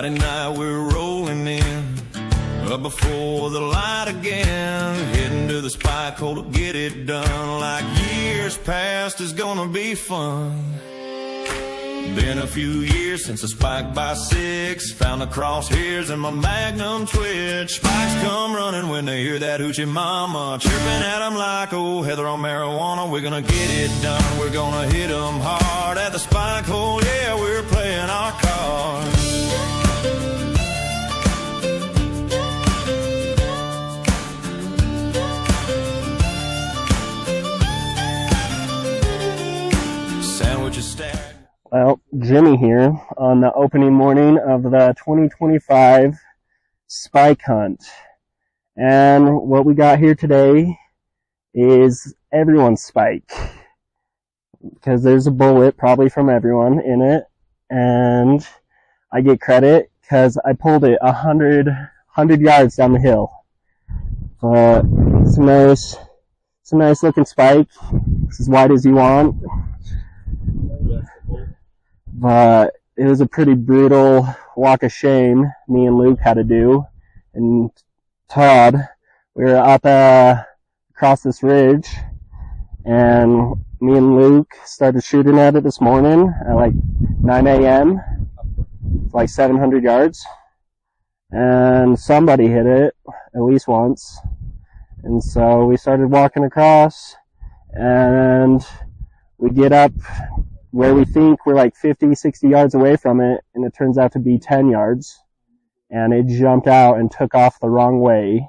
Friday night we're rolling in, up before the light again, heading to the spike hole to get it done. Like years past is gonna be fun. Been a few years since I spiked by 6, found the crosshairs in my Magnum twitch. Spikes come running when they hear that hoochie mama chirping at them like old Heather on marijuana. We're gonna get it done, we're gonna hit them hard at the spike hole, yeah, we're playing our cards. Sandwiches stacked. Well, Jimmy here on the opening morning of the 2025 spike hunt. And what we got here today is everyone's spike. Because there's a bullet probably from everyone in it. And I get credit because I pulled it 100 yards down the hill. But it's a nice looking spike. It's as wide as you want. But it was a pretty brutal walk of shame me and Luke had to do. And Todd, we were up across this ridge, and me and Luke started shooting at it this morning at like 9 a.m. It's like 700 yards. And somebody hit it at least once. And so we started walking across, and we get up where we think we're like 50, 60 yards away from it, and it turns out to be 10 yards. And it jumped out and took off the wrong way,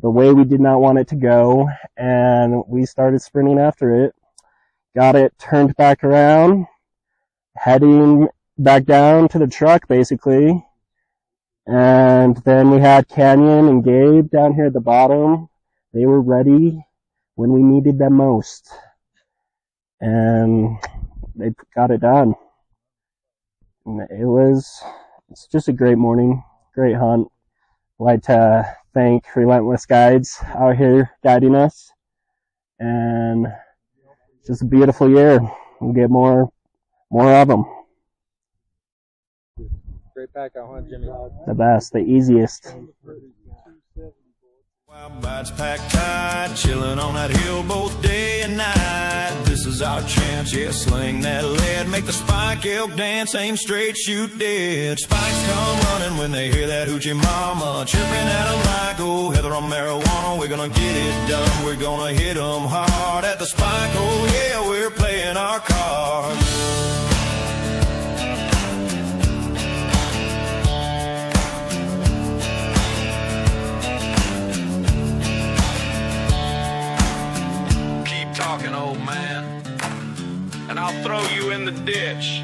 the way we did not want it to go, and we started sprinting after it. Got it turned back around, heading back down to the truck, basically. And then we had Canyon and Gabe down here at the bottom. They were ready when we needed them most. And they got it done. And it's just a great morning, great hunt. I'd like to thank Relentless Guides out here guiding us. And it's just a beautiful year. We'll get more of them. Great pack out hunt, Jimmy. The best, the easiest. Wild bites packed tight, chilling on that hill both day and night. This is our chance, yeah, sling that lead, make the spike elk dance, aim straight, shoot dead. Spikes come running when they hear that hoochie mama chirping at them like old Heather on marijuana. We're gonna get it done, we're gonna hit them hard at the spike hole, yeah, we're playing our cards. Talking, old man, and I'll throw you in the ditch.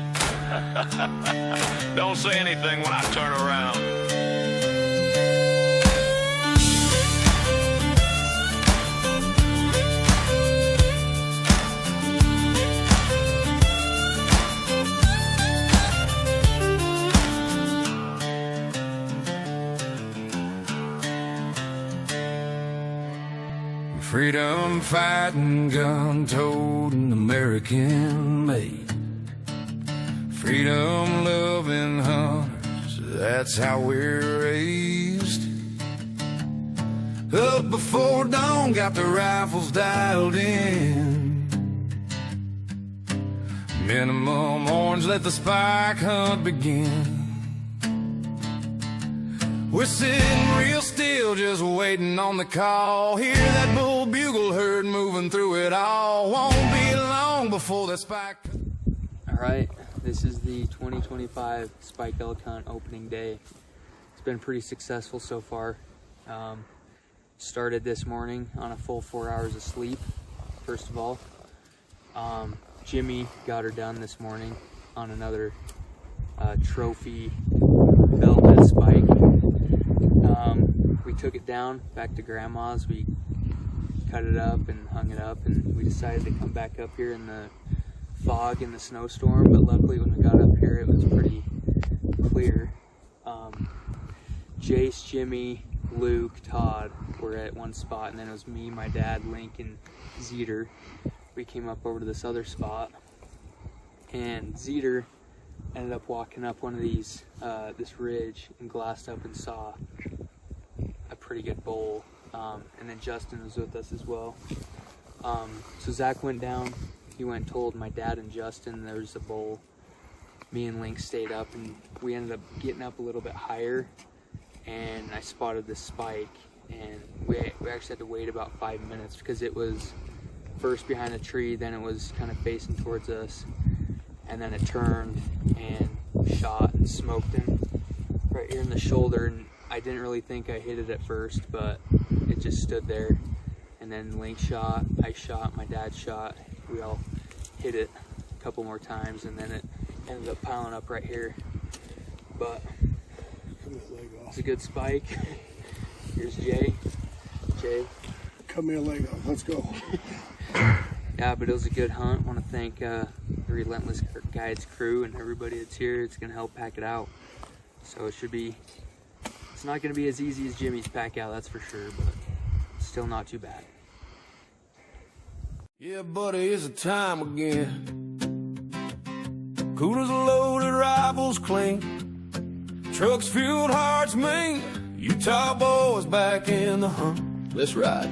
Don't say anything when I turn around. Freedom fighting, gun toting, American made. Freedom loving hunters, that's how we're raised. Up before dawn, got the rifles dialed in. Minimum orange, let the spike hunt begin. We're sitting real still, just waiting on the call. Hear that bull bugle herd moving through it all. Won't be long before the spike. All right, this is the 2025 spike elk hunt opening day. It's been pretty successful so far. Started this morning on a full 4 hours of sleep, first of all. Jimmy got her done this morning on another trophy velvet spike. We took it down back to grandma's. We cut it up and hung it up, and we decided to come back up here in the fog and the snowstorm, but luckily when we got up here it was pretty clear. Jace, Jimmy, Luke, Todd were at one spot, and then it was me, my dad, Link, and Zeter. We came up over to this other spot, and Zeter ended up walking up one of these, this ridge, and glassed up and saw a pretty good bull. And then Justin was with us as well. So Zach went down, he went and told my dad and Justin there was a bull. Me and Link stayed up, and we ended up getting up a little bit higher, and I spotted this spike, and we actually had to wait about 5 minutes because it was first behind a tree, then it was kind of facing towards us, and then it turned and shot and smoked him right here in the shoulder. And I didn't really think I hit it at first, but it just stood there. And then Link shot, I shot, my dad shot. We all hit it a couple more times, and then it ended up piling up right here. But it's a good spike. Here's Jay. Cut me a leg off. Let's go. Yeah, but it was a good hunt. I want to thank the Relentless Guides crew and everybody that's here. It's going to help pack it out. So it's not going to be as easy as Jimmy's pack out, that's for sure, but it's still not too bad. Yeah, buddy, it's a time again. Coolers loaded, rifles clean, trucks fueled, hearts mean. Utah boys back in the hunt. Let's ride.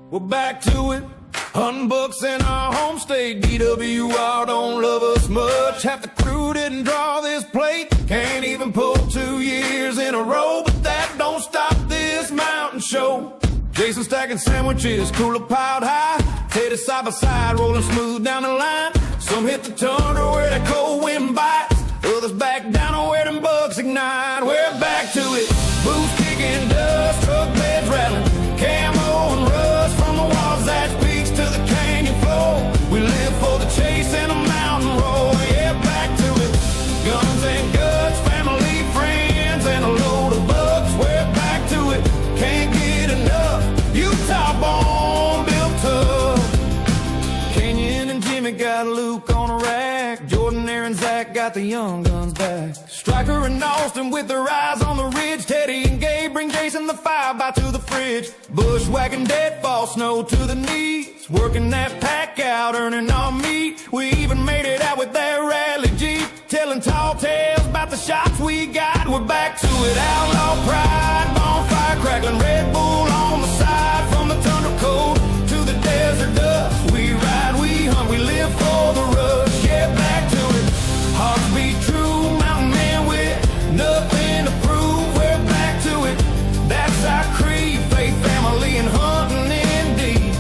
We're back to it, hunting bucks in our home state. DWR don't love us much. Half the crew didn't draw this plate. Can't even pull 2 years in a row, but that don't stop this mountain show. Jason stacking sandwiches, cooler piled high. Teddy side by side, rolling smooth down the line. Some hit the tundra where the cold wind bites. Others back down to where them bucks ignite. We're back to it, boots kicking dust, truck beds rattling, camo and rust from the Wasatch Peaks to the canyon floor. We live for the chase and a mountain roar. Yeah, back to it, guns and guts, family, friends, and a load of bucks. We're back to it, can't get enough. Utah born, built tough. Kenyon and Jimmy got Luke on a rack. Jordan, Aaron, Zach got the young guns back. Striker and Austin with their eyes on the ridge. Teddy and Gabe bring Jason the 5x to the fridge. Bushwhacking deadfall, snow to the knees. Working that pack out, earning our meat. We even made it out with that rally Jeep. Telling tall tales about the shots we got. We're back to it, outlaw pride. Bonfire crackling, Red Bull on the side. From the tundra cold to the desert dust. We ride, we hunt, we live for the rush. Yeah, back to it, hearts beat true. Mountain man with nothing to prove. We're back to it, that's our creed. Faith, family, and hunting indeed.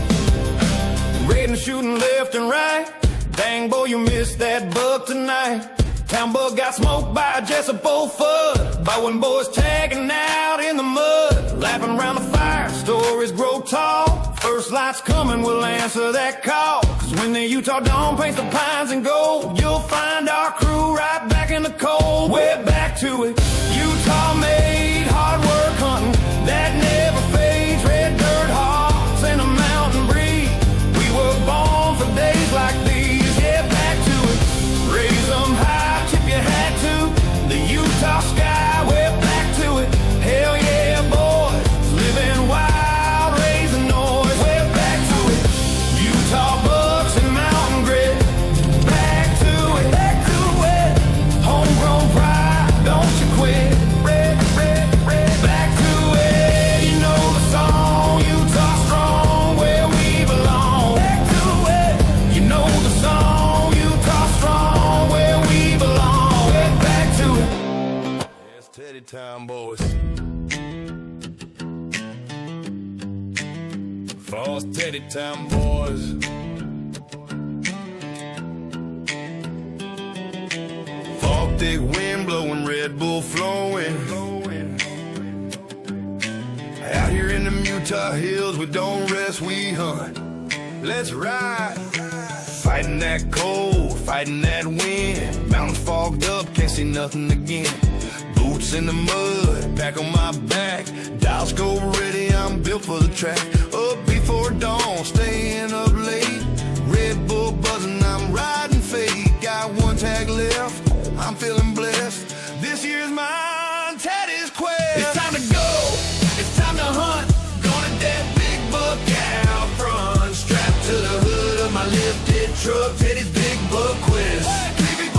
Raiding, shooting left and right. Dang, boy, you missed that buck tonight. Town bug got smoked by a Jessup Fudd. Bowen boys tagging out in the mud. Laughing around the fire, stories grow tall. First light's coming, we'll answer that call. Cause when the Utah dawn paints the pines in gold, you'll find our crew right back in the cold. We're back to it, Utah made, hard work hunting that never fades. Red dirt hearts and a mountain breeze. We were born for days like these. Yeah, back to it, raise them high, tip your hat to the Utah sky. We're back to it, hell yeah boys, living wild, raising noise. We're back to it, Utah bucks and mountain grit. Back to it, homegrown pride, don't you quit. Back to it, you know the song, Utah strong, where we belong. Back to it, you know the song, Utah strong, where we belong. We're back to it. It's Teddy Town boys. Falls Teddy Town boys. Fog thick wind blowing, Red Bull flowing. Out here in them Utah hills, we don't rest, we hunt. Let's ride. Fighting that cold, fighting that wind. Mountains fogged up, can't see nothing again. Boots in the mud, back on my back. Dials go ready, I'm built for the track. Up before dawn, staying up late. Red Bull buzzing, I'm riding fake. Got one tag left, I'm feeling blessed. This year's mine, Teddy's quest. It's time to go, it's time to hunt. Gonna that big buck out front. Strapped to the hood of my lifted truck, Teddy's big buck quest. Creepy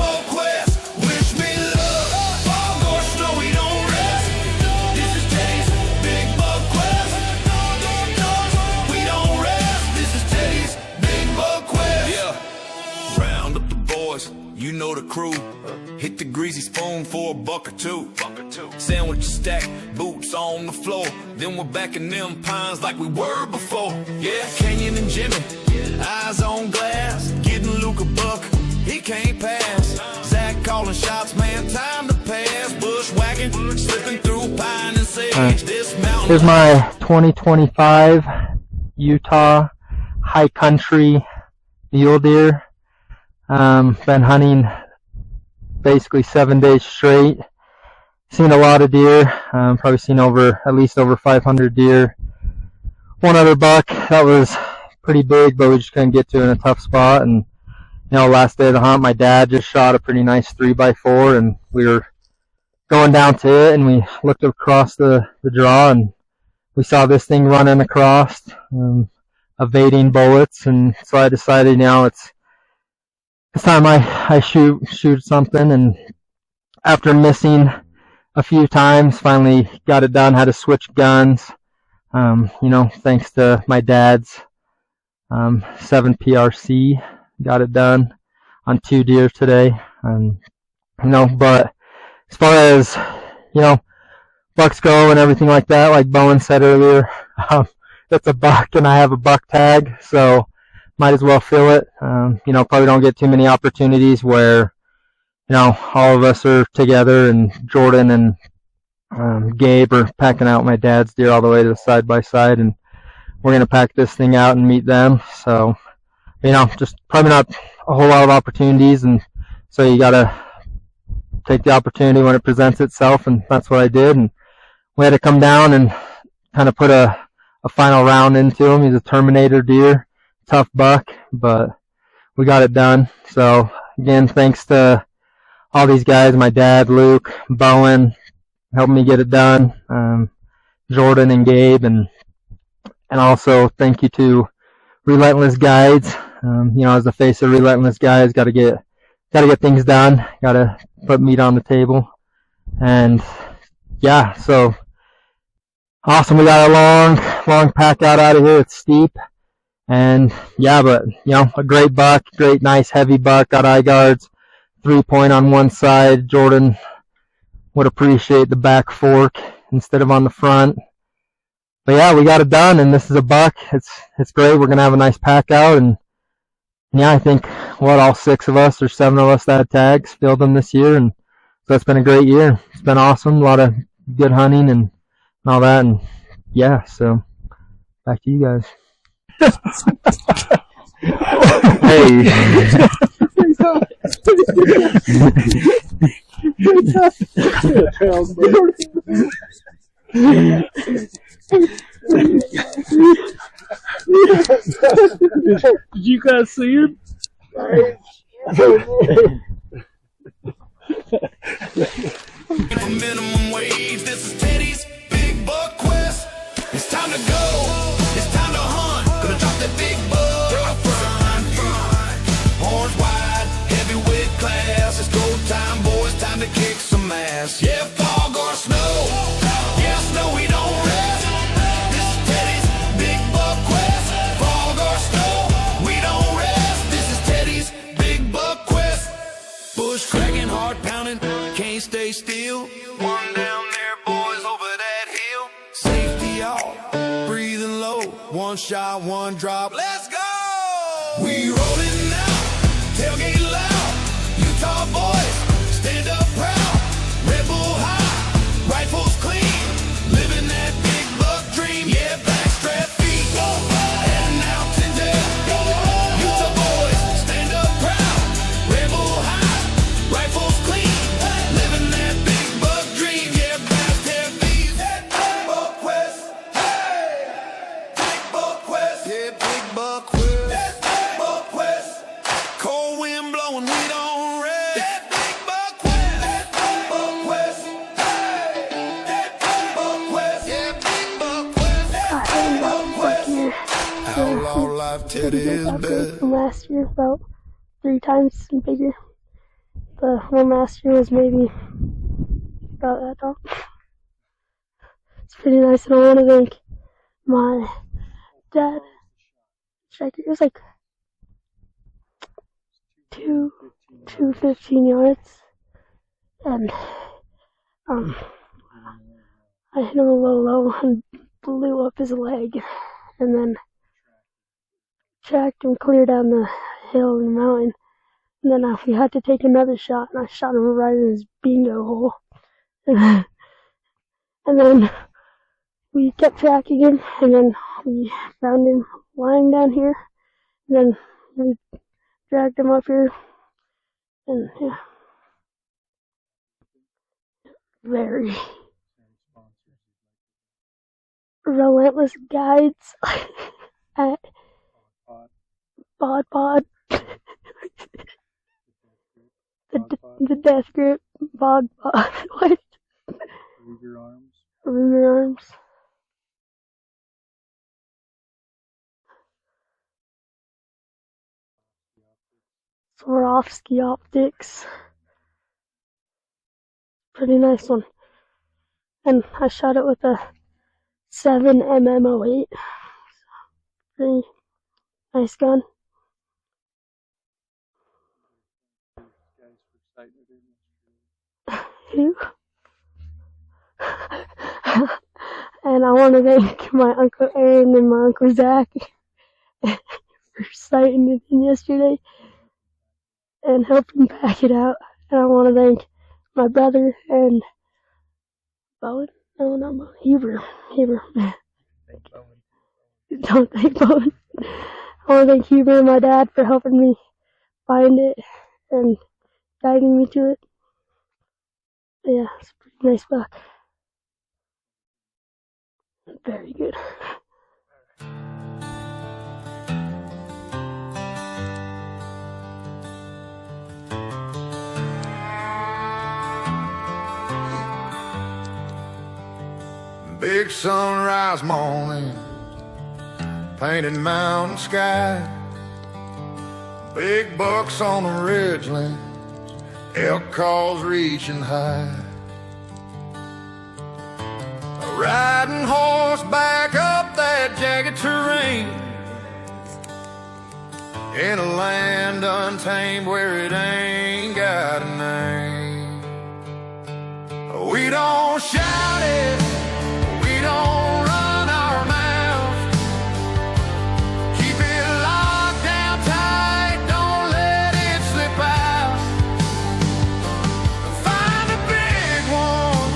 hit the greasy spoon for a buck or two. Sandwich stack, boots on the floor. Then we're back in them pines like we were before. Yeah, Canyon and Jimmy, eyes on glass. Getting Luke a buck, he can't pass. Zach calling shots, man, time to pass. Bushwhacking, slipping through pine and sage. This mountain. Here's my 2025 Utah high country mule deer. Been hunting basically 7 days straight. Seen a lot of deer. Probably seen at least over 500 deer. One other buck that was pretty big, but we just couldn't get to in a tough spot. And last day of the hunt, my dad just shot a pretty nice 3x4, and we were going down to it, and we looked across the draw, and we saw this thing running across, evading bullets. And so I decided it's time I shoot something. And after missing a few times, finally got it done. Had to switch guns, thanks to my dad's 7 PRC. Got it done on 2 deer today. But as far as bucks go and everything like that, like Bowen said earlier, it's a buck and I have a buck tag, so might as well fill it. Probably don't get too many opportunities where all of us are together, and Jordan and Gabe are packing out my dad's deer all the way to the side by side, and we're gonna pack this thing out and meet them. So just probably not a whole lot of opportunities, and so you gotta take the opportunity when it presents itself, and that's what I did. And we had to come down and kind of put a final round into him. He's a Terminator deer, tough buck, but we got it done. So again, thanks to all these guys, my dad, Luke, Bowen, helping me get it done, Jordan and Gabe, and also thank you to Relentless Guides. As the face of Relentless Guides, gotta get things done, gotta put meat on the table. And yeah, so awesome. We got a long pack out of here. It's steep, and yeah, but a great buck, great nice heavy buck. Got eye guards, 3-point on one side. Jordan would appreciate the back fork instead of on the front. But yeah, we got it done, and this is a buck. It's great. We're gonna have a nice pack out, and yeah, I think all 6 of us or 7 of us that had tags filled them this year, and so it's been a great year. It's been awesome. A lot of good hunting and all that, and yeah, so back to you guys. Hey. Did you guys see him? For minimum wage, this is Teddy's Big Buck Quest. It's time to go, it's time to hunt. Gonna drop that big buck out front. Horns wide, heavyweight class. It's go time, boys, time to kick some ass. Yeah, fog or snow, yeah, snow, we don't rest. This is Teddy's Big Buck Quest. Fog or snow, we don't rest. This is Teddy's Big Buck Quest. Bush cracking, hard pounding, can't stay still. One down there, boys, over that hill. Safety out, breathing low. One shot, one drop, let's go! We rolling now, tailgate loud. Utah boys, stand up proud. Red Bull high, rifles clean. Living that big buck dream, yeah, backstrap feet. And out tender. Utah boys, stand up proud. Red Bull high, rifles clean. Living that big buck dream, yeah, backstrap feet. Big Buck Quest, hey! Big Buck Quest, yeah, Big Buck Quest. Big Buck Quest. Cold wind blowing, we don't rest. That Big Buck Quest. That Big Buck Quest. Hey! That Big Buck Quest. Yeah, Big Buck Quest. That Big Buck Quest. Outlaw life, Teddy is best. From last year, about 3 times bigger. The one last year was maybe about that tall. It's pretty nice, and I want to thank my dad. It was like 215 yards. and I hit him a little low and blew up his leg, and then tracked him clear down the hill and the mountain. And then we had to take another shot, and I shot him right in his bingo hole. And then we kept tracking him, and then we found him lying down here. And then we dragged him up here, and yeah, very relentless guides at Bod. The death grip, Bod. What? Ruger arms. Ruger arms. Swarovski optics. Pretty nice one. And I shot it with a 7mm08. Pretty nice gun. Who? And I want to thank my Uncle Aaron and my Uncle Zach for sighting it in yesterday and helping pack it out. And I want to thank my brother and Bowen. No, not Bowen. Huber. Don't thank Bowen. I want to thank Huber and my dad for helping me find it and guiding me to it. Yeah, it's a pretty nice buck. Very good. Big sunrise morning, painted mountain sky, big bucks on the ridgeline, elk calls reaching high. Riding horseback up that jagged terrain, in a land untamed where it ain't got a name. We don't shout it, we don't run our mouth. Keep it locked down tight, don't let it slip out. Find a big one,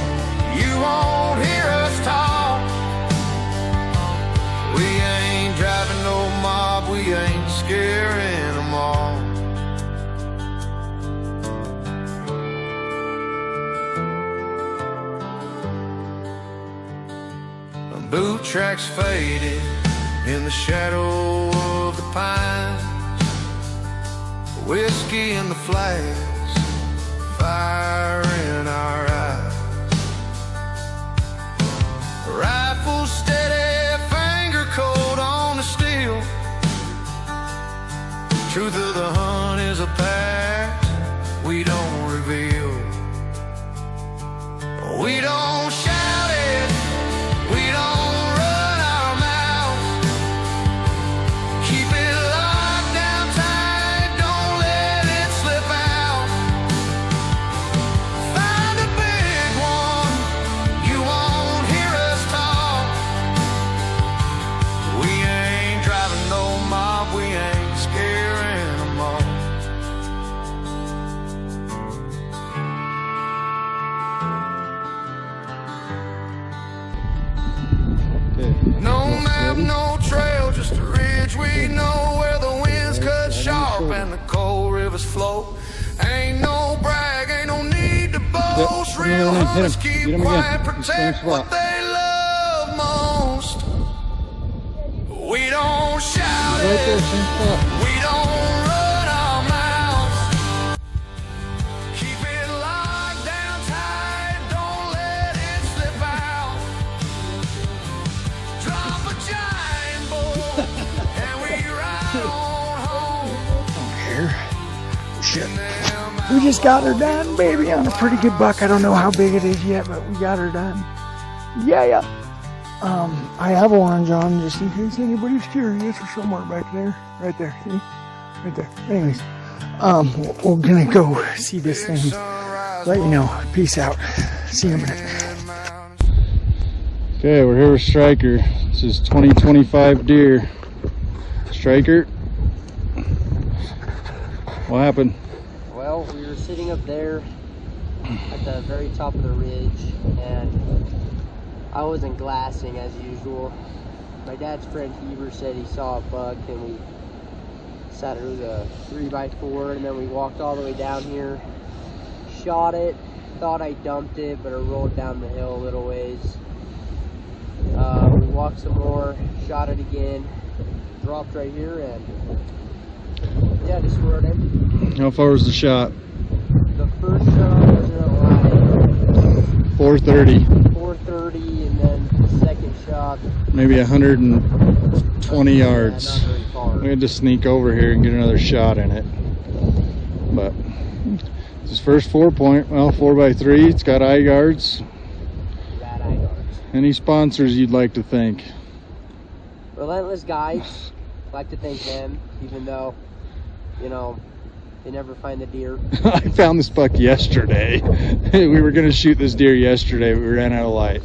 you won't hear us talk. We ain't driving no mob, we ain't scaring them all. Boot tracks faded in the shadow of the pines, whiskey in the flags, fire in our eyes. Rifle steady, finger cold on the steel. Truth of the hunt is a pact we don't reveal. We don't shout it, we don't run our mouths. Keep it locked down tight, don't let it slip out. Find a big one, you won't hear us talk. We ain't driving no mob, we ain't scaring them all. No map, no trail, just a ridge we know where the winds cut sharp and the cold rivers flow. Ain't no brag, ain't no need to boast. Real hunters keep quiet, protect what they love most. We don't shout it, we don't run our mouths. Keep it locked down tight, don't let it slip out. Drop a giant bull and we ride on home. Here. Shit. We just got her done, baby, on a pretty good buck. I don't know how big it is yet, but we got her done. Yeah. I have orange on just in case anybody's curious, or somewhere back there. Right there, see? Right there. Anyways, we're gonna go see this thing let you know. Peace out. See you in a minute. Okay, we're here with Striker. This is 2025 deer. Striker, what happened? Well, we were sitting up there at the very top of the ridge, and I wasn't glassing as usual. My dad's friend Heber said he saw a buck, and we sat it with a 3x4, and then we walked all the way down here, shot it, thought I dumped it, but it rolled down the hill a little ways. We walked some more, shot it again, dropped right here, and yeah, just scored in. How far was the shot? The first shot was at 430. 430, and then the second shot, Maybe 120 yards. not very far. We had to sneak over here and get another shot in it. But this first 4-point, well, 4x3. It's got eye guards. Rad eye guards. Any sponsors you'd like to thank? Relentless Guides, like to thank them, even though, you know, they never find the deer. I found this buck yesterday. We were gonna shoot this deer yesterday. We ran out of light.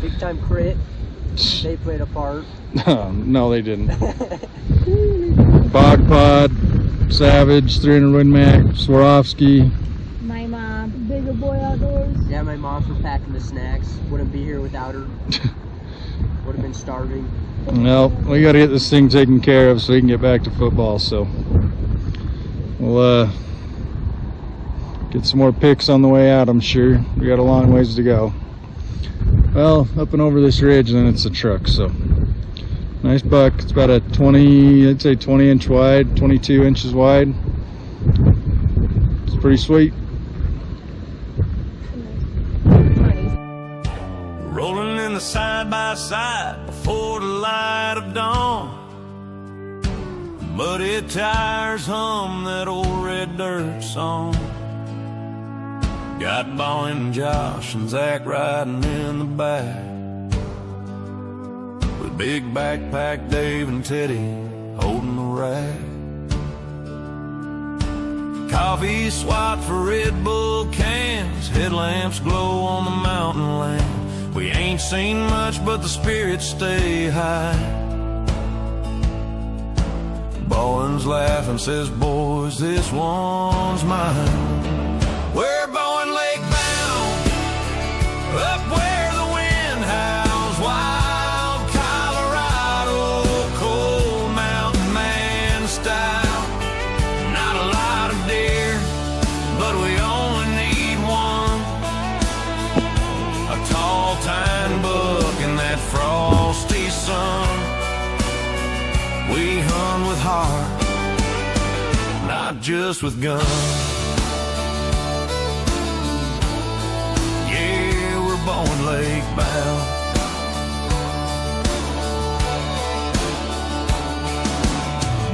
Big Time Crit, they played a part. No, they didn't. Bog Pod, Savage, 300 Win Mac, Swarovski. My mom, Bigger Boy Outdoors. Yeah, my mom for packing the snacks. Wouldn't be here without her. Would have been starving. Well, we got to get this thing taken care of so we can get back to football. So we'll get some more pics on the way out, I'm sure. We got a long ways to go. Well, up and over this ridge, and then it's a truck. So nice buck. It's about a 20, I'd say 20 inch wide, 22 inches wide. It's pretty sweet. Rolling in the side by side before the light of dawn. Muddy tires hum that old red dirt song. Got Bowen and Josh and Zach riding in the back, with big backpack Dave and Teddy holding the rack. Coffee swat for Red Bull cans, headlamps glow on the mountain land. We ain't seen much, but the spirits stay high. Bowen's laughing, says, boys, this one's mine. We're Bowen Lake bound, up where the wind howls wild, Colorado, cold mountain man style. Not a lot of deer, but we only need one. A tall tine buck in that frosty sun. We hunt with heart, not just with guns. Yeah, we're Bowen Lake bound.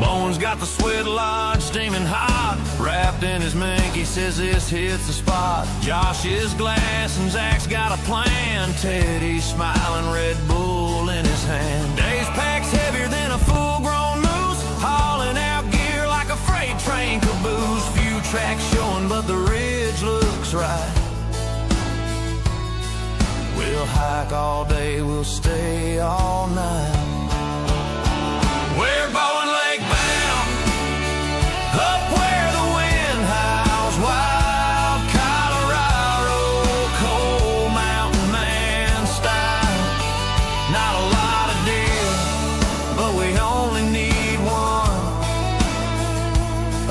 Bowen's got the sweat lodge steaming hot, wrapped in his mink, he says this hits the spot. Josh is glass and Zach's got a plan. Teddy's smiling, Red Bull in his hand. Dave's pack's heavier than a full-grown moose, hauling out gear like a freight train caboose. Few tracks showing, but the ridge looks right. We'll hike all day, we'll stay all night. We're Bowen Lake bound, up where the wind howls wild, Colorado, cold mountain man style. Not a lot of deer, but we only need one.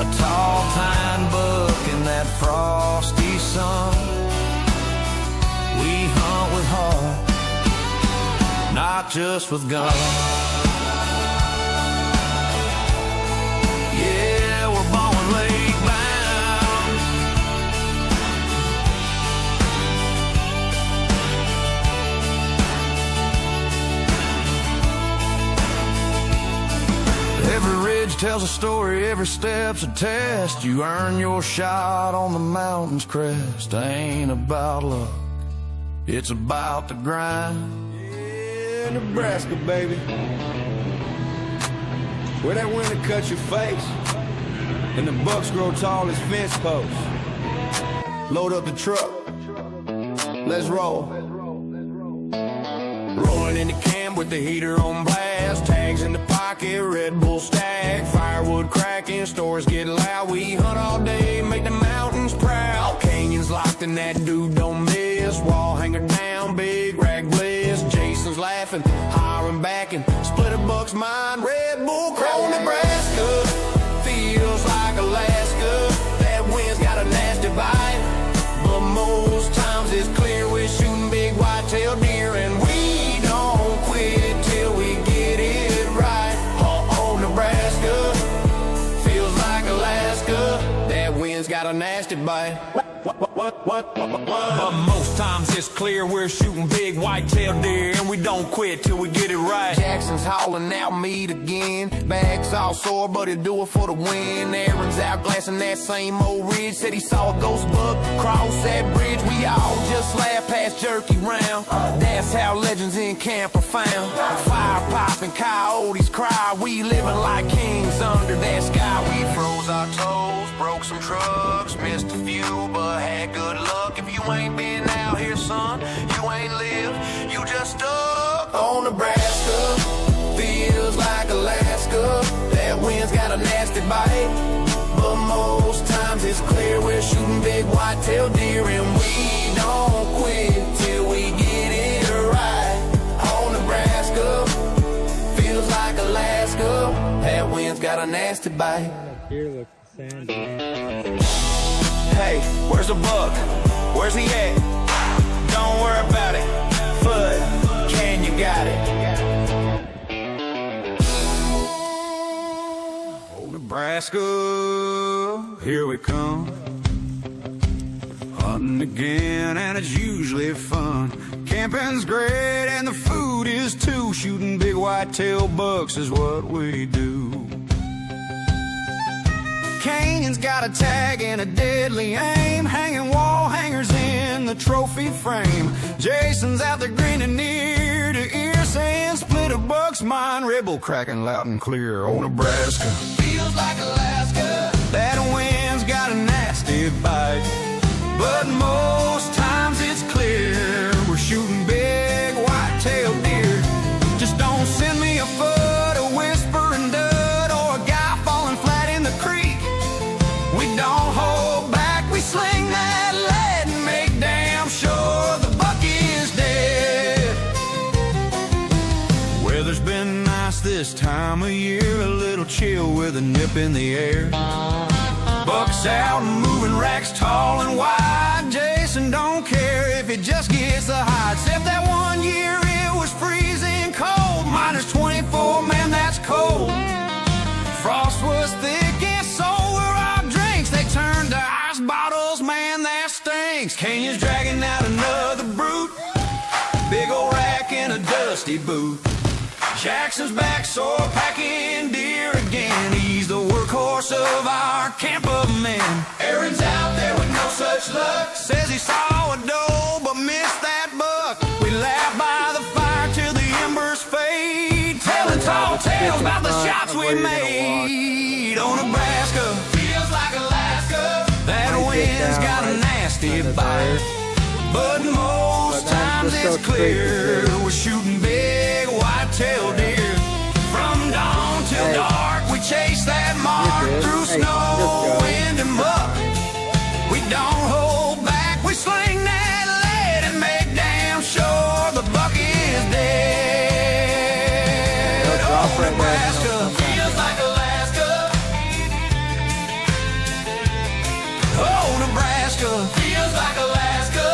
A tall tine buck in that frosty sun. We hunt with heart, not just with guns. Yeah, we're Bowen Lake bound. Every ridge tells a story, every step's a test. You earn your shot on the mountain's crest. Ain't about luck, it's about the grind. Yeah, Nebraska, baby, where that winter cuts your face. and the bucks grow tall as fence posts. Load up the truck, let's roll. Rolling in the camp with the heater on blast, tags in the pocket, Red Bull stack, firewood cracking, stores get loud. We hunt all day, make the mountains proud. Canyons locked and that dude don't miss. Wall hanger down, big rag bliss. Jason's laughing, hiring back and split a buck's mind. Red Bull Crow, Nebraska, feels like Alaska. That wind's got a nasty bite, but most times it's clear we're shooting big whitetail deer, and we don't quit till we get it right. Oh, Nebraska, feels like Alaska. That wind's got a nasty bite. But most times it's clear we're shooting big whitetail deer, and we don't quit till we get it right. Jackson's hauling out meat again, back's all sore but he'll do it for the win. Aaron's out glassing that same old ridge, said he saw a ghost buck cross that bridge. We all just laugh past jerky round, that's how legends in camp are found. Fire popping, coyotes cry, we living like kings under that sky. We froze our toes, broke some trucks, missed a few but had good luck. If you ain't been out here, son, you ain't lived, you just stuck. Oh, Nebraska, feels like Alaska. That wind's got a nasty bite, but most times it's clear we're shooting big whitetail deer, and we don't quit till we get it right. Oh, Nebraska, feels like Alaska. That wind's got a nasty bite. Here looks sandy. Hey, where's the buck? Where's he at? Don't worry about it. Foot, can you got it? Oh, Nebraska, here we come. Hunting again, and it's usually fun. Camping's great, and the food is too. Shooting big whitetail bucks is what we do. Canyon's got a tag and a deadly aim, hanging wall hangers in the trophy frame. Jason's out there grinning ear to ear, saying split a buck's mind. Red Bull cracking loud and clear. Oh, Nebraska, feels like Alaska. That wind's got a nasty bite, but most times it's clear we're shooting big whitetail deer. Just don't send me a foot, a whispering dud, or a guy falling flat in the creek. We don't hold back, we sling that lead and make damn sure the buck is dead. Weather's been nice this time of year, a little chill with a nip in the air. Buck's out and moving racks tall and wide. Jason don't care if it just gets the high. Except that one year it was freezing cold, -24, man, that's cold. Frost was thick and so were our drinks. They turned to ice bottles, man, that stinks. Canyon's dragging out another brute, big old rack in a dusty boot. Jackson's back sore packing deer again. He's the workhorse of our camp of men. Aaron's out there with no such luck, says he saw a doe but missed that buck. We laugh by the fire till the embers fade, telling tall tales about the shots we made. Oh, Nebraska, feels like Alaska. That wind's got a nasty bite, but most times it's clear we're shooting big whitetail deer. From dawn till dark we chase that mark through snow, wind and muck. We don't hold back, we sling that lead and make damn sure the buck is dead. Oh, Nebraska, feels like Alaska. Oh, Nebraska, feels like Alaska.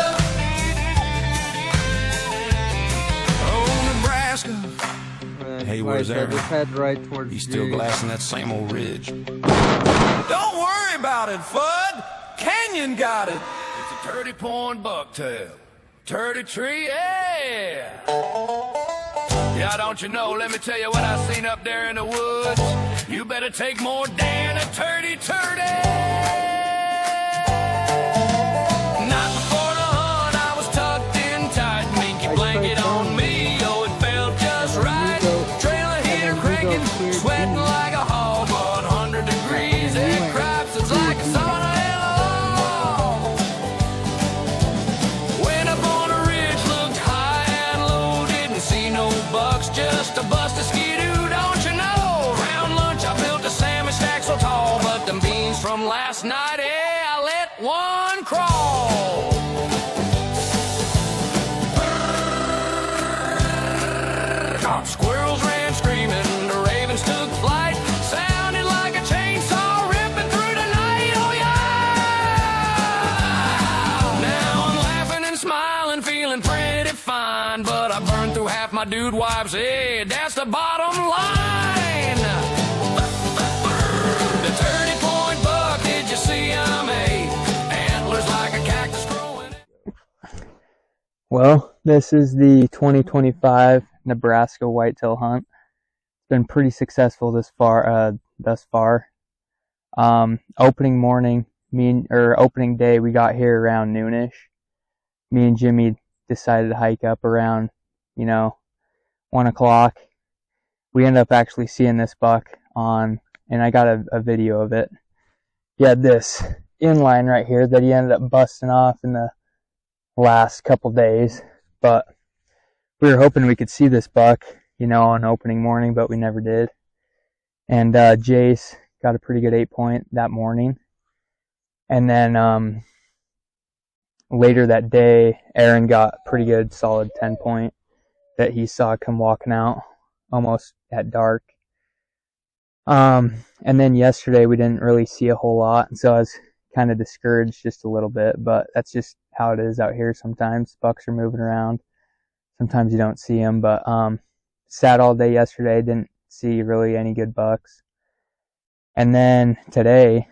Oh, Nebraska. Hey, where's Aaron? Just head right towards He's still glassing that same old ridge. Don't worry about it, Fudd. Canyon got it. It's a 30-point bucktail. 33, yeah. Yeah, don't you know, let me tell you what I seen up there in the woods. You better take more than a 30-30. Not before the hunt, I was tucked in tight, minky blanket on me. Oh, it felt just right. Trailer heater cranking, sweating like a hog, 100 degrees, it cried. out. Squirrels ran screaming, the ravens took flight. Sounded like a chainsaw ripping through the night. Oh yeah! Now I'm laughing and smiling, feeling pretty fine. But I burned through half my dude wife's head. That's the bottom line. The 30-point buck, did you see I made? Antlers like a cactus growing. Well, this is the 2025 Nebraska whitetail hunt. It's been pretty successful thus far. Opening morning, opening day, we got here around noonish. Me and Jimmy decided to hike up around, 1 o'clock. We ended up actually seeing this buck and I got a video of it. He had this inline right here that he ended up busting off in the last couple days, but we were hoping we could see this buck, on opening morning, but we never did. And Jace got a pretty good 8-point that morning. And then later that day, Aaron got a pretty good solid 10-point that he saw come walking out almost at dark. And then yesterday we didn't really see a whole lot, so I was kind of discouraged just a little bit, but that's just how it is out here sometimes. Bucks are moving around. Sometimes you don't see them, but sat all day yesterday, didn't see really any good bucks. And then today,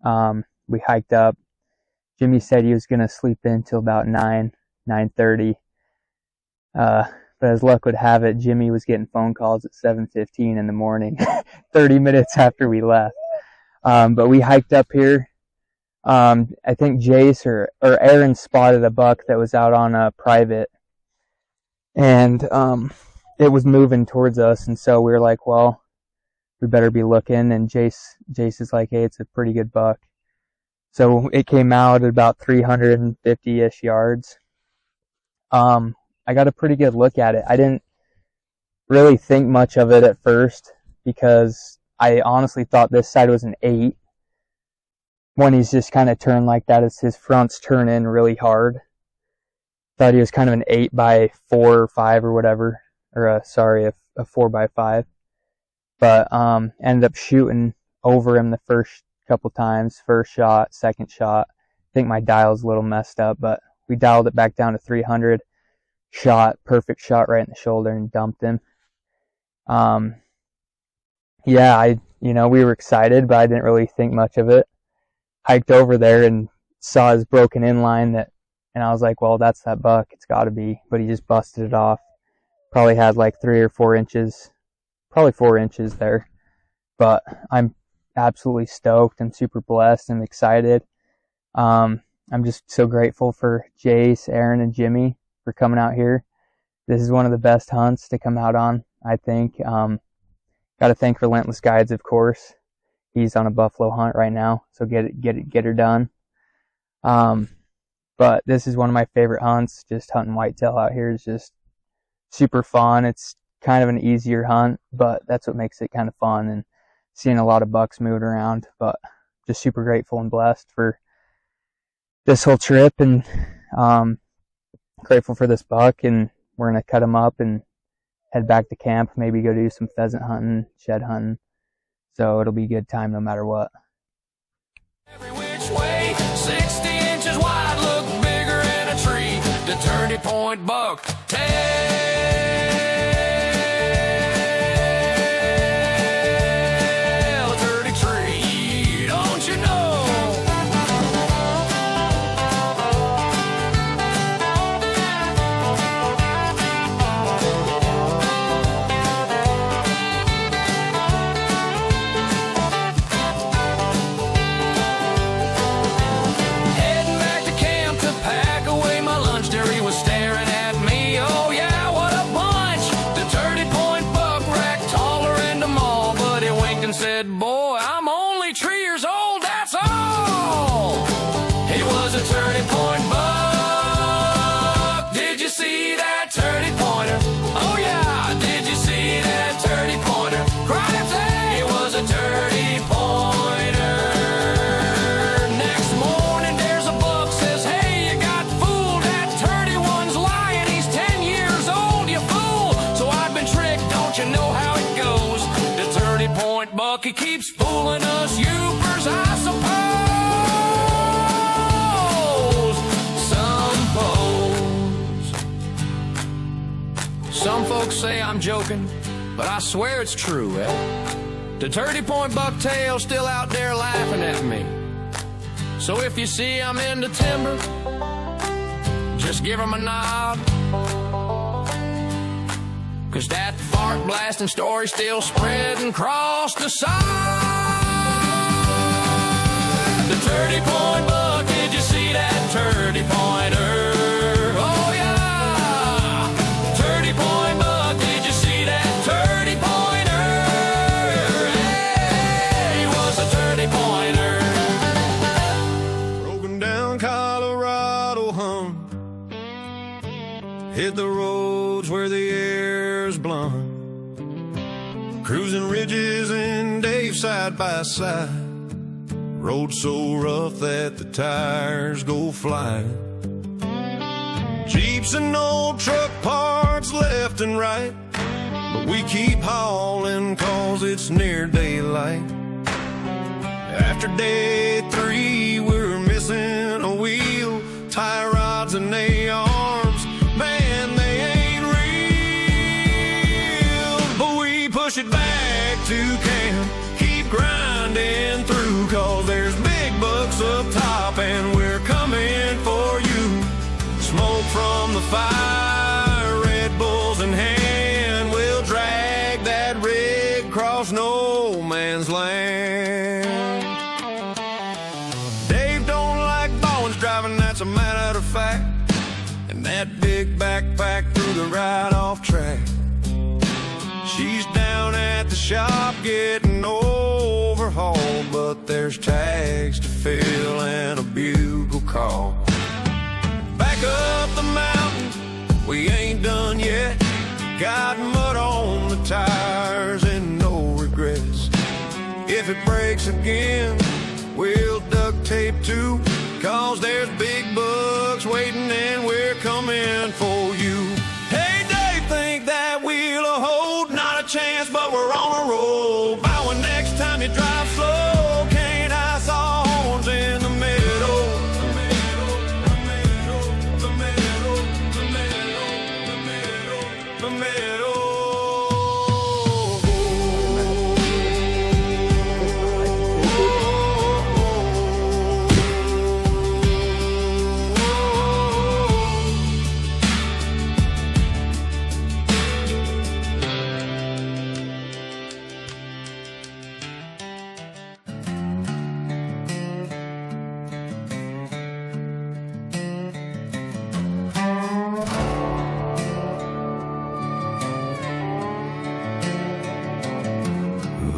we hiked up. Jimmy said he was going to sleep in till about 9:30. But as luck would have it, Jimmy was getting phone calls at 7:15 in the morning, 30 minutes after we left. But we hiked up here. I think Jace or Aaron spotted a buck that was out on a private, and it was moving towards us, and so we were like, well, we better be looking. And Jace is like, hey, it's a pretty good buck. So it came out at about 350-ish yards. I got a pretty good look at it. I didn't really think much of it at first because I honestly thought this side was an 8. When he's just kind of turned like that, as his fronts turn in really hard. Thought he was kind of an 8 by 4 or 5 or whatever, or a 4 by 5. But ended up shooting over him the first couple times. First shot, second shot. I think my dial's a little messed up, but we dialed it back down to 300. Perfect shot right in the shoulder and dumped him. Yeah, we were excited, but I didn't really think much of it. Hiked over there and saw his broken inline and I was like, well, that's that buck. It's got to be. But he just busted it off. Probably had like 3 or 4 inches, probably 4 inches there. But I'm absolutely stoked. I'm super blessed and excited. I'm just so grateful for Jace, Aaron, and Jimmy for coming out here. This is one of the best hunts to come out on, I think. Got to thank Relentless Guides, of course. He's on a buffalo hunt right now, so get her done. But this is one of my favorite hunts. Just hunting whitetail out here is just super fun. It's kind of an easier hunt, but that's what makes it kind of fun, and seeing a lot of bucks moving around. But just super grateful and blessed for this whole trip, and grateful for this buck, and we're going to cut him up and head back to camp, maybe go do some pheasant hunting, shed hunting. So it'll be a good time no matter what. Every which way, 60 inches wide, look bigger in a tree. The 30-point buck tail, 33, don't you know? Heading back to camp to pack away my lunch. There he was staring at me. Oh yeah, 30-point buck, he keeps fooling us youpers, I suppose. Some folks say I'm joking, but I swear it's true, The 30-point bucktail's still out there laughing at me. So if you see I'm in the timber, just give him a nod. 'Cause that fart blasting story's still spreading across the side. The 30-point buck, did you see that 30-pointer? Oh yeah, 30-point buck, did you see that 30-pointer? Hey, he was a 30-pointer. Broken down Colorado hum, hit the roads where the air's blunt, cruising ridges and Dave side by side, road so rough that the tires go flying, Jeeps and old truck parts left and right, but we keep hauling 'cause it's near daylight. After day 3 we're missing a wheel, tie rods and they arms, man, they ain't real. But we push it back to camp, keep grinding through, 'cause there's big bucks up top and we're coming for you. Smoke from the fire, Red Bulls in hand, we'll drag that rig across no man's land. Dave don't like Bowens driving, that's a matter of fact, and that big backpack through the ride-off track. She's down at the shop getting overhauled, but there's tags to fill and a bugle call. Back up the mountain, we ain't done yet, got mud on the tires and no regrets. If it breaks again, we'll duct tape too, 'cause there's big bucks waiting and we're coming for you. Hey Dave, think that we'll hold? Not a chance, but we're on a roll. Bowing next time you drive slow, can't I saw horns in the middle. The middle, the middle, the middle, the middle, the middle, the middle.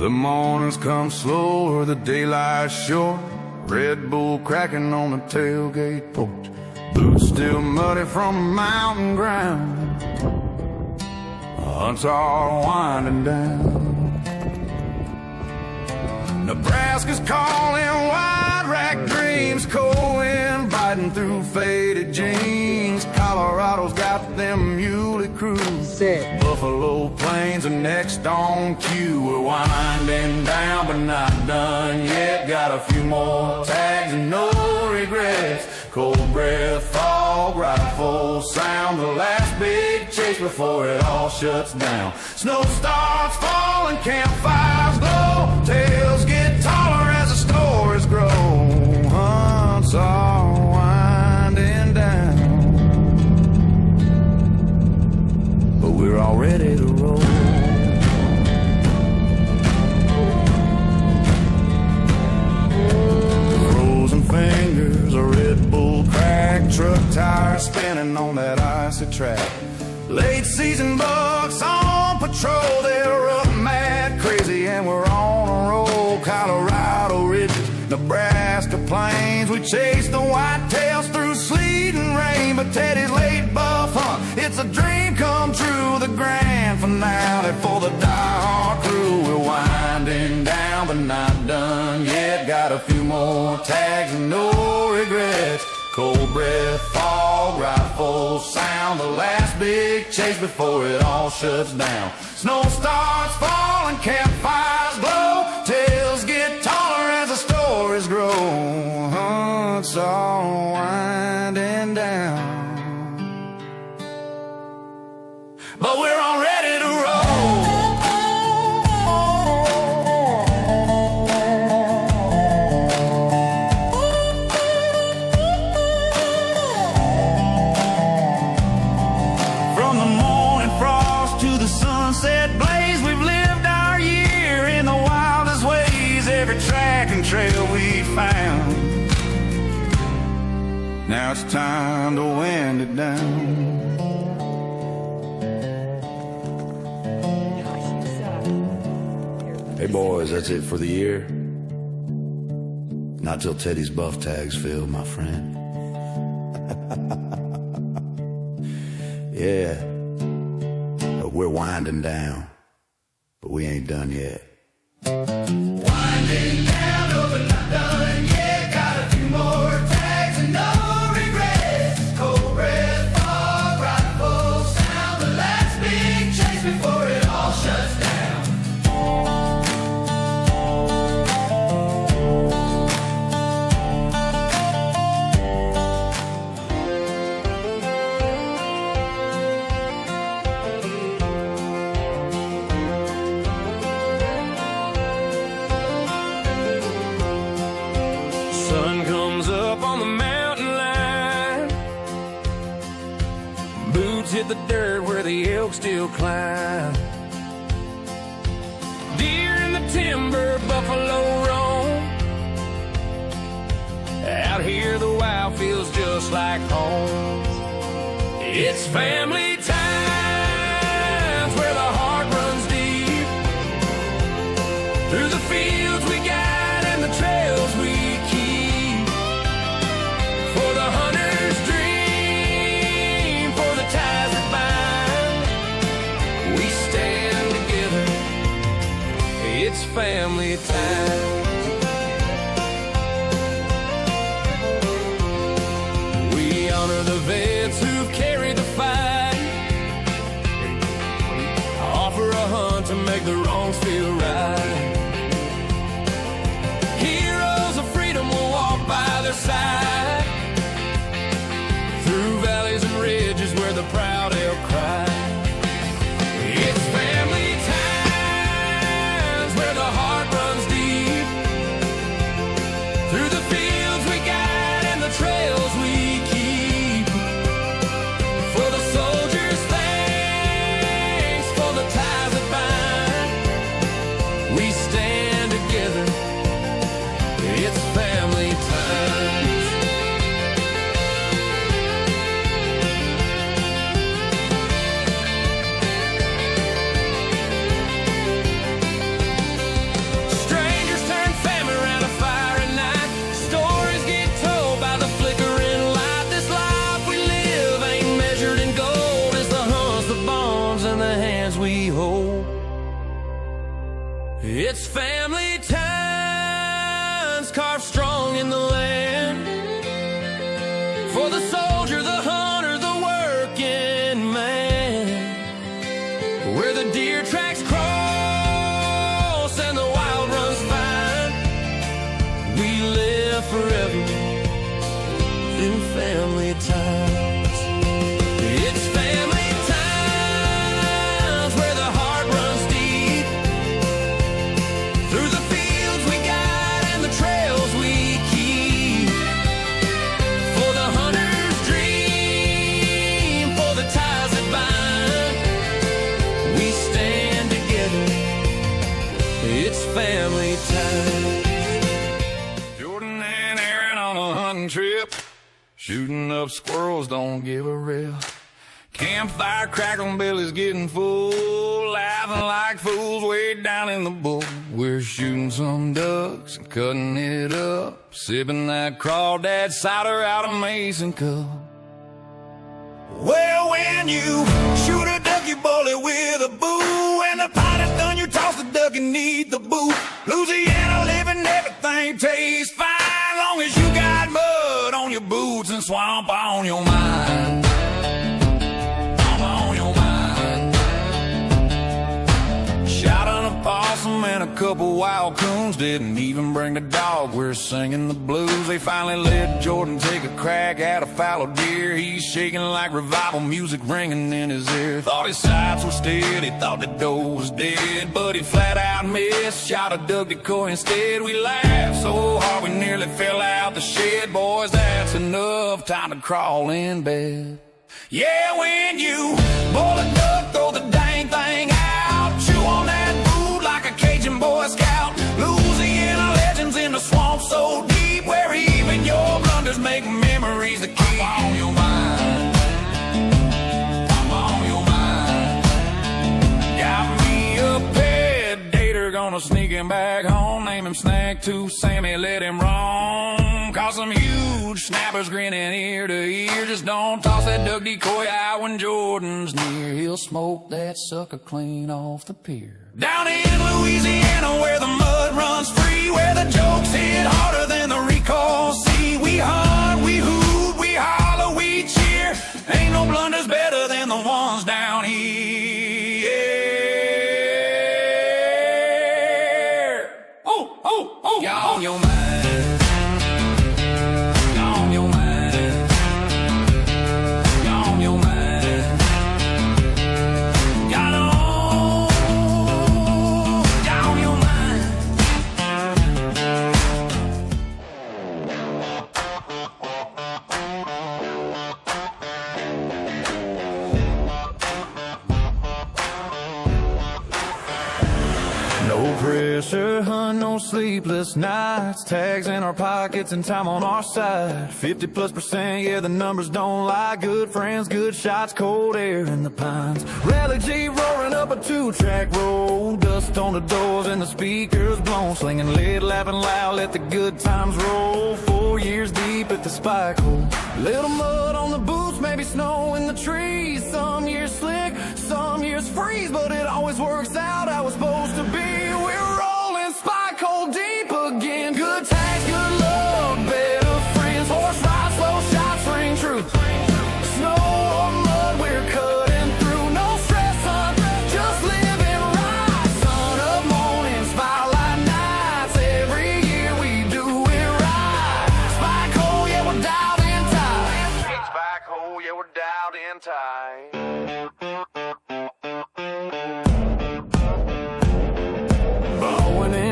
The mornings come slower, the daylight's short, Red Bull cracking on the tailgate porch, boots still muddy from the mountain ground, hunts are winding down. Nebraska's calling, wide rack dreams, cold wind biting through faded jeans, Colorado's got them muley crews, Buffalo Plains are next on cue. We're winding down but not done yet, got a few more tags and no regrets. Cold breath, fog, rifle sound, the last big chase before it all shuts down. Snow starts falling, campfires glow, tails get taller as the stories grow, hunts are winding down, but we're all ready to roll. Frozen fingers, a Red Bull crack, truck tires spinning on that icy track. Late season bucks on patrol, they're up mad crazy and we're on a roll. Colorado ridges, Nebraska plains, we chase the whitetails through sleet and rain. But Teddy's late buff hunt, it's a dream come true, the grand finale for the die-hard crew. We're winding down but not done yet, got a few more tags and no regrets. Cold breath, fog, rifle sound, the last big chase before it all shuts down. Snow starts falling, campfires glow, but we're all ready to roll. From the morning frost to the sunset blaze, we've lived our year in the wildest ways. Every track and trail we found. Now it's time to wind it down. Hey boys, that's it for the year. Not till Teddy's buff tags fill, my friend. Yeah, we're winding down, but we ain't done yet. Winding down, no, but not done yet. Got a few more tags and no regrets. Cold breath, fog, rifle sound, the last big chase before it all shuts down. Sun comes up on the mountain line. Boots hit the dirt where the elk still climb. Deer in the timber, buffalo roam. Out here the wild feels just like home. It's family times where the heart runs deep. Through the fields we guide and the trails we keep. For the hunter's dream, for the ties that bind, we stand together. It's family time. We honor the vets who've carried the fight. Offer a hunt to make the wrongs feel right. Heroes of freedom will walk by their side. Through valleys and ridges where the proud elk cry. It's family times where the heart runs deep. Through the fields we guide and the trails we keep. For the soldiers thanks, for the ties that bind, we stand together. It's family times. Strangers turn family around a fire at night. Stories get told by the flickering light. This life we live ain't measured in gold. It's the hunts, the bonds, and the hands we hold. It's family times carved strong in the land. For the soldier, the hunter, the working man. Where the deer tracks cross and the wild runs fine, we live forever in family times. It's family times where the heart runs deep. Through the fields we guide and the trails we keep. For the hunter's dream, for the ties that bind, we stand together. It's family time. Jordan and Aaron on a hunting trip. Shooting up squirrels, don't give a rip. Campfire crackling, bellies getting full. Laughing like fools way down in the bull. We're shooting some ducks and cutting it up. Sipping that crawdad cider out of Mason cup. Well, when you shoot a duck, you boil it with a boo. And the pot is done, you toss the duck and eat the boot. Louisiana living, everything tastes fine. Long as you got mud on your boots and swamp on your mind. Swamp on your mind. Shot an opossum and and a couple wild coons. Didn't even bring the dog, we're singing the blues. They finally let Jordan take a crack at a fallow deer. He's shaking like revival music ringing in his ear. Thought his sights were steady, thought the doe was dead, but he flat out missed, shot a duck decoy instead. We laughed so hard we nearly fell out the shed. Boys, that's enough, time to crawl in bed. Yeah, when you boil a duck, throw the dang thing out. Chew on that food like a Cajun Boy Scout. Louisiana legends in the swamp so deep, where even your blunders make memories to keep. I'm on your mind. I'm on your mind. Got me a pet dater, gonna sneak him back home. Name him Snack to Sammy, let him roam. Cause some huge snappers grinning ear to ear. Just don't toss that duck decoy out when Jordan's near. He'll smoke that sucker clean off the pier. Down in Louisiana where the mud runs free, where the jokes hit harder than the recall see. We hunt, we hoot, we holler, we cheer. Ain't no blunders better than the ones down here. Oh, oh, oh. You're on your mind. No pressure, hunt, no sleepless nights. Tags in our pockets and time on our side. 50+%, yeah, the numbers don't lie. Good friends, good shots, cold air in the pines. Rally G roaring up a 2-track road. Dust on the doors and the speakers blown. Slinging lead, laughing loud, let the good times roll. 4 years deep at the spike hole. Little mud on the boots, maybe snow in the trees. Some years slick, some years freeze, but it always works out how it's supposed to be. We're rolling spike hole deep again. Good times, good luck, better friends. Horse ride, slow shots ring true. Snow or mud, we're cutting through. No stress, son, just living right. Sun up mornings, spotlight nights. Every year we do it right. Spike hole, yeah, we're dialed in tight. Spike hole, yeah, we're dialed in tight.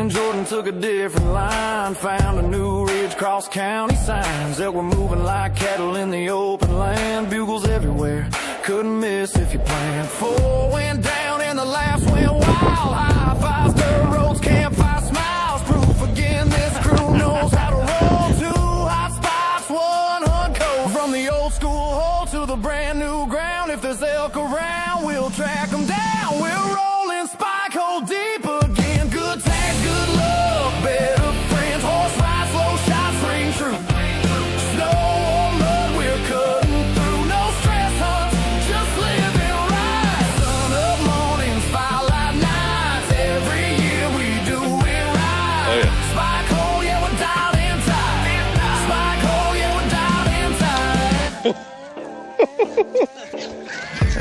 Jordan took a different line, found a new ridge, cross county signs that were moving like cattle in the open land. Bugles everywhere, couldn't miss if you planned. 4 went down and the laughs went wild. High fives, dirt roads, campfire smiles. Proof again, this crew knows how to roll. 2 hot spots, 1 hunt code. From the old school hole to the brand new ground. If there's elk around, we'll track them down. We're rolling spike hole deep again. Good tags, good luck, better friends. Horse ride, slow shots ring true. Snow or mud, we're cutting through. No stress hunts, just living right. Sun up mornings, firelight nights. Every year we do it right. Oh, yeah. Spike hole, yeah, we're dialed in tight. Spike hole, yeah, we're dialed in tight.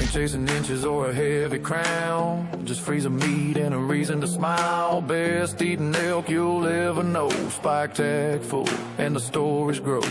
Ain't chasing inches or a heavy crown. Just freeze a meat and a reason to smile. Best eating elk you'll ever know. Spike tag full and the storage grow.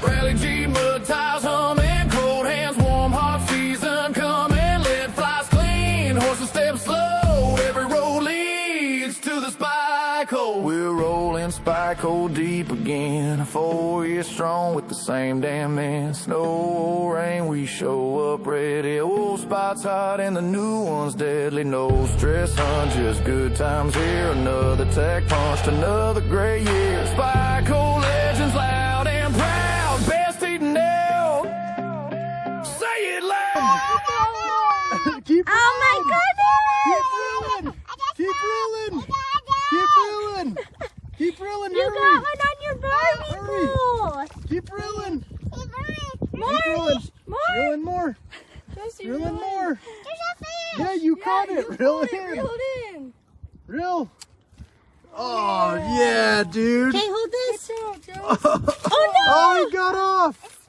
Rally G, mud ties humming. Cold hands, warm heart season coming. Lead flies clean, horses step slow. Every road leads to the spike hole. We're rolling spike hole deep again. 4 years strong with the same damn man. Snow or rain, we show up ready. Old spots hot and the new ones deadly. No stress hunt, just good times here. Another tech punched, another great year. Spike hole legends loud and proud. Best eating elk. Say it loud. Keep Oh my rolling. goodness! Keep rolling. Keep rolling. Keep rolling. You Hurry. got one on your Barbie Hurry. pool! Keep rolling. More! Keep rolling. More! Reeling more. Josie, Reeling more. There's a fish! Yeah, you caught it. Reel it in. Reel it in! Reel. Oh, yeah, dude. Okay, hold this. Oh, Oh no! Oh, he got off.